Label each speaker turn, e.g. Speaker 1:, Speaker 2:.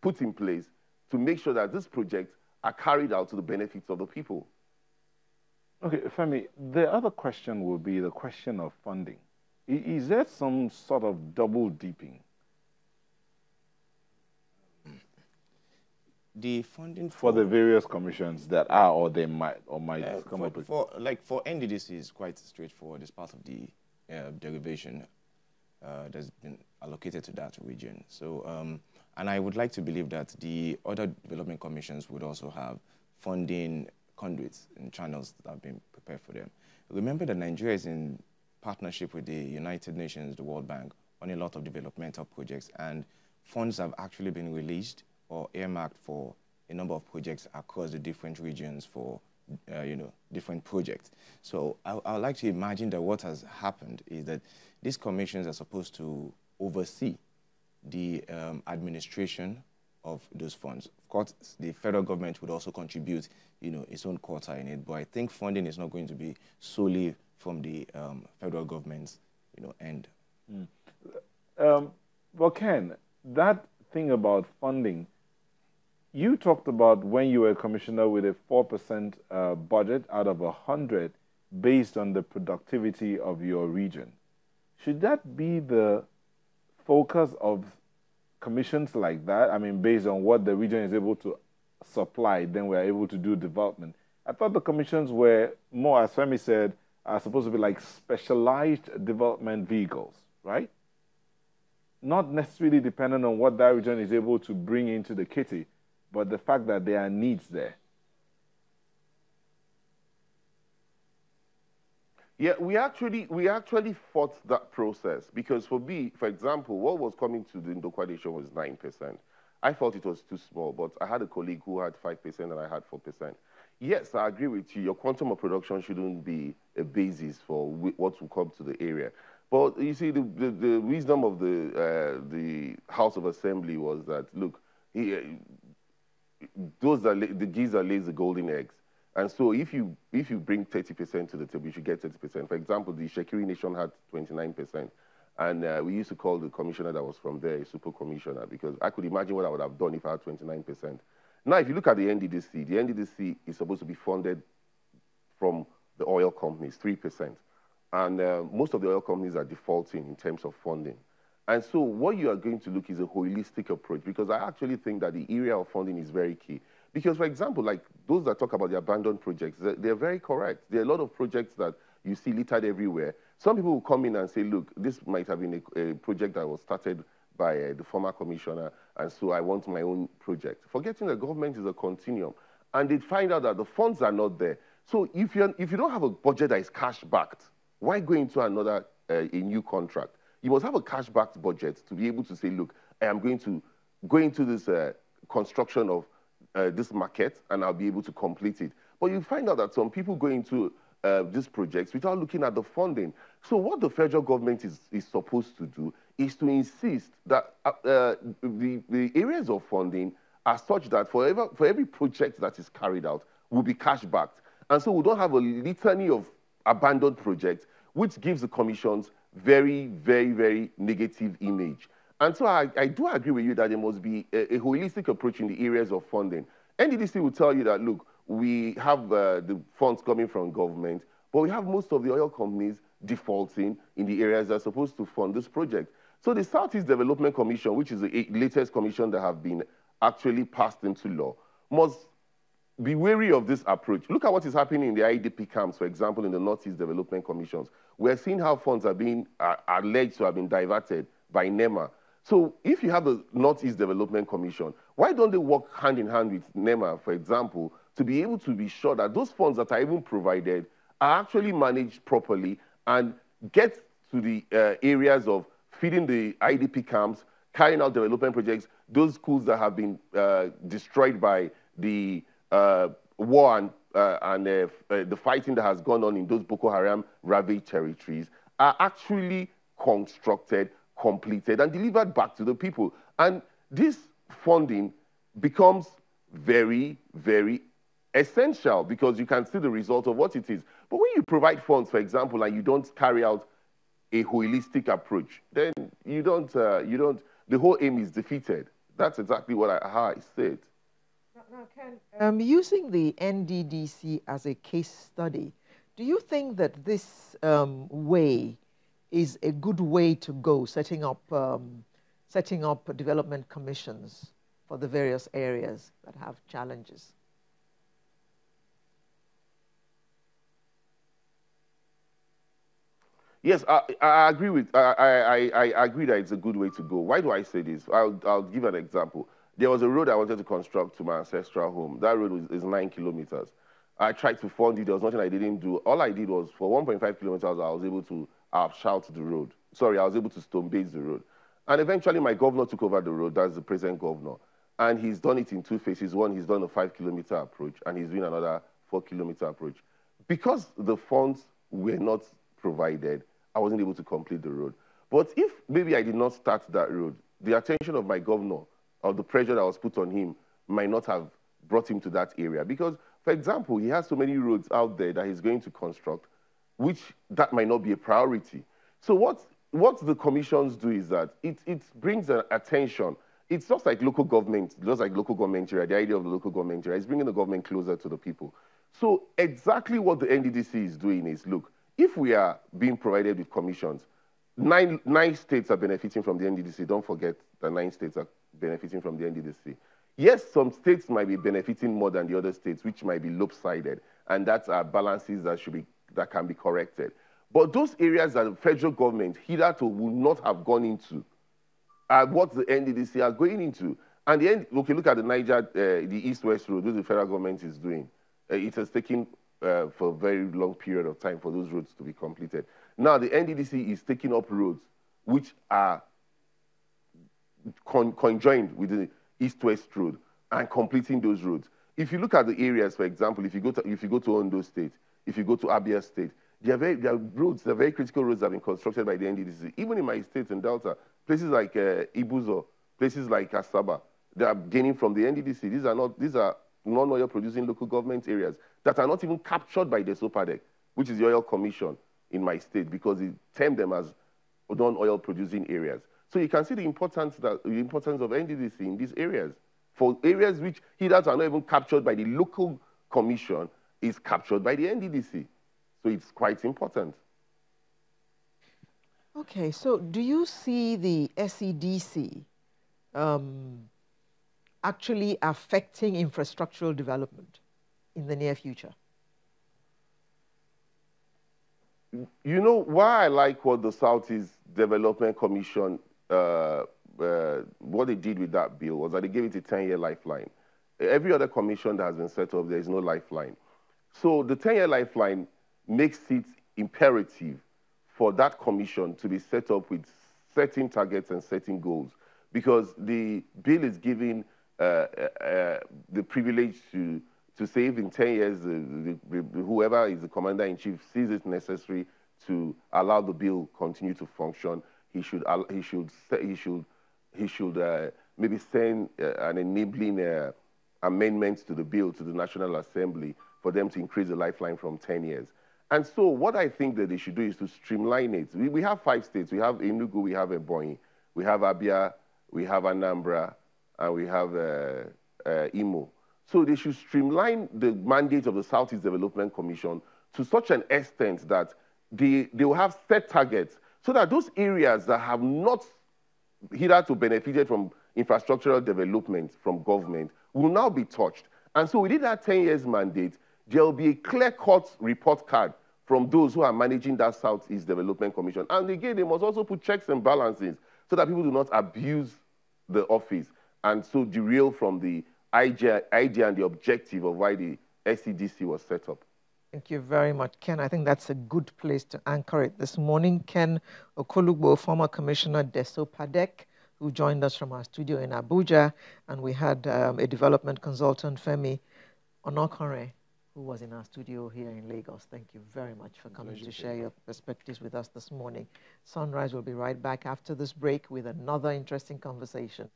Speaker 1: put in place to make sure that these projects are carried out to the benefits of the people.
Speaker 2: Okay, Femi, the other question will be the question of funding. Is there some sort of double dipping?
Speaker 3: The funding
Speaker 2: for the various commissions that are or they might come up with?
Speaker 3: For NDDC is quite straightforward. It's part of the derivation that's been allocated to that region. So, and I would like to believe that the other development commissions would also have funding conduits and channels that have been prepared for them. Remember that Nigeria is in partnership with the United Nations, the World Bank, on a lot of developmental projects, and funds have actually been released or earmarked for a number of projects across the different regions for, different projects. So I would like to imagine that what has happened is that these commissions are supposed to oversee the administration of those funds. Of course, the federal government would also contribute, its own quota in it, but I think funding is not going to be solely from the federal government's, end.
Speaker 2: Well, Ken, that thing about funding, you talked about when you were a commissioner with a 4% budget out of 100 based on the productivity of your region. Should that be the focus of commissions like that? I mean, based on what the region is able to supply, then we're able to do development. I thought the commissions were more, as Femi said, are supposed to be like specialized development vehicles, right? Not necessarily dependent on what that region is able to bring into the kitty, but the fact that there are needs there.
Speaker 1: Yeah, we actually fought that process because for me, for example, what was coming to the Ndokwa was 9%. I thought it was too small, but I had a colleague who had 5% and I had 4%. Yes, I agree with you. Your quantum of production shouldn't be a basis for what will come to the area. But you see, the wisdom of the House of Assembly was that, look, the geese that lays the golden eggs. And so if you bring 30% to the table, you should get 30%. For example, the Shekiri Nation had 29%. And we used to call the commissioner that was from there a super commissioner because I could imagine what I would have done if I had 29%. Now, if you look at the NDDC is supposed to be funded from the oil companies, 3%. And most of the oil companies are defaulting in terms of funding. And so what you are going to look is a holistic approach because I actually think that the area of funding is very key. Because, for example, like those that talk about the abandoned projects, they're very correct. There are a lot of projects that you see littered everywhere. Some people will come in and say, look, this might have been a project that was started by the former commissioner, and so I want my own project. Forgetting that government is a continuum. And they find out that the funds are not there. So if you don't have a budget that is cash-backed, why go into a new contract? You must have a cash-backed budget to be able to say, look, I am going to go into this construction of this market, and I'll be able to complete it. But you find out that some people go into these projects without looking at the funding. So what the federal government is supposed to do is to insist that the areas of funding are such that for every project that is carried out will be cash-backed. And so we don't have a litany of abandoned projects, which gives the commissions very, very, very negative image. And so I do agree with you that there must be a holistic approach in the areas of funding. NDDC will tell you that, look, we have the funds coming from government, but we have most of the oil companies defaulting in the areas that are supposed to fund this project. So the Southeast Development Commission, which is the latest commission that have been actually passed into law, must be wary of this approach. Look at what is happening in the IDP camps, for example, in the Northeast Development Commissions. We're seeing how funds are being alleged to have been diverted by NEMA. So if you have the Northeast Development Commission, why don't they work hand in hand with NEMA, for example, to be able to be sure that those funds that are even provided are actually managed properly and get to the areas of feeding the IDP camps, carrying out development projects, those schools that have been destroyed by the war and the fighting that has gone on in those Boko Haram ravaged territories are actually constructed, completed, and delivered back to the people. And this funding becomes very, very essential because you can see the result of what it is. But when you provide funds, for example, and you don't carry out a holistic approach, then the whole aim is defeated. That's exactly how I said.
Speaker 4: Now, Ken, using the NDDC as a case study, do you think that this way is a good way to go, setting up development commissions for the various areas that have challenges?
Speaker 1: Yes, I agree with. I agree that it's a good way to go. Why do I say this? I'll give an example. There was a road I wanted to construct to my ancestral home. That road is 9 kilometers. I tried to fund it. There was nothing I didn't do. All I did was for 1.5 kilometers, I was able to shout the road. Sorry, I was able to stone base the road. And eventually, my governor took over the road. That's the present governor. And he's done it in two phases. One, he's done a 5-kilometer approach, and he's doing another 4-kilometer approach. Because the funds were not provided, I wasn't able to complete the road. But if maybe I did not start that road, the attention of my governor or the pressure that was put on him might not have brought him to that area. Because, for example, he has so many roads out there that he's going to construct, which that might not be a priority. So what the commissions do is that it brings an attention. It's just like local government, area, the idea of the local government area is bringing the government closer to the people. So exactly what the NDDC is doing is, look, if we are being provided with commissions, nine states are benefiting from the NDDC. Don't forget that 9 states are benefiting from the NDDC. Yes, some states might be benefiting more than the other states, which might be lopsided, and that's balances that can be corrected. But those areas that the federal government hitherto would not have gone into are what the NDDC are going into. And okay, look at the Niger, the East-West Road, which the federal government is doing. It has taken for a very long period of time for those roads to be completed. Now, the NDDC is taking up roads which are conjoined with the East-West Road and completing those roads. If you look at the areas, for example, if you go to Ondo State, if you go to Abia State, they're very critical roads that have been constructed by the NDDC. Even in my state in Delta, places like Ibuzo, places like Asaba, they are gaining from the NDDC. These are non-oil producing local government areas that are not even captured by the SOPADEC, which is the Oil Commission in my state, because it termed them as non-oil producing areas. So you can see the importance of NDDC in these areas. For areas which hitherto are not even captured by the local commission, is captured by the NDDC. So it's quite important.
Speaker 4: Okay, so do you see the SEDC actually affecting infrastructural development in the near future?
Speaker 1: You know, why I like what the Southeast Development Commission, what they did with that bill was that they gave it a 10-year lifeline. Every other commission that has been set up, there is no lifeline. So the 10-year lifeline makes it imperative for that commission to be set up with certain targets and certain goals, because the bill is giving the privilege to say if in 10 years whoever is the commander-in-chief sees it necessary to allow the bill continue to function, he should maybe send an enabling amendment to the bill to the National Assembly for them to increase the lifeline from 10 years. And so what I think that they should do is to streamline it. We have 5 states. We have Enugu, we have Ebonyi, we have Abia, we have Anambra, and we have Imo. So they should streamline the mandate of the Southeast Development Commission to such an extent that they will have set targets so that those areas that have not hitherto benefited from infrastructural development from government will now be touched. And so within that 10 years mandate, there will be a clear-cut report card from those who are managing that Southeast Development Commission. And again, they must also put checks and balances so that people do not abuse the office and so derail from the idea and the objective of why the SEDC was set up.
Speaker 4: Thank you very much, Ken. I think that's a good place to anchor it this morning. Ken Okolugbo, former Commissioner DESOPADEC, who joined us from our studio in Abuja, and we had a development consultant, Femi Onakanren, who was in our studio here in Lagos. Thank you very much for coming to share your perspectives with us this morning. Sunrise will be right back after this break with another interesting conversation.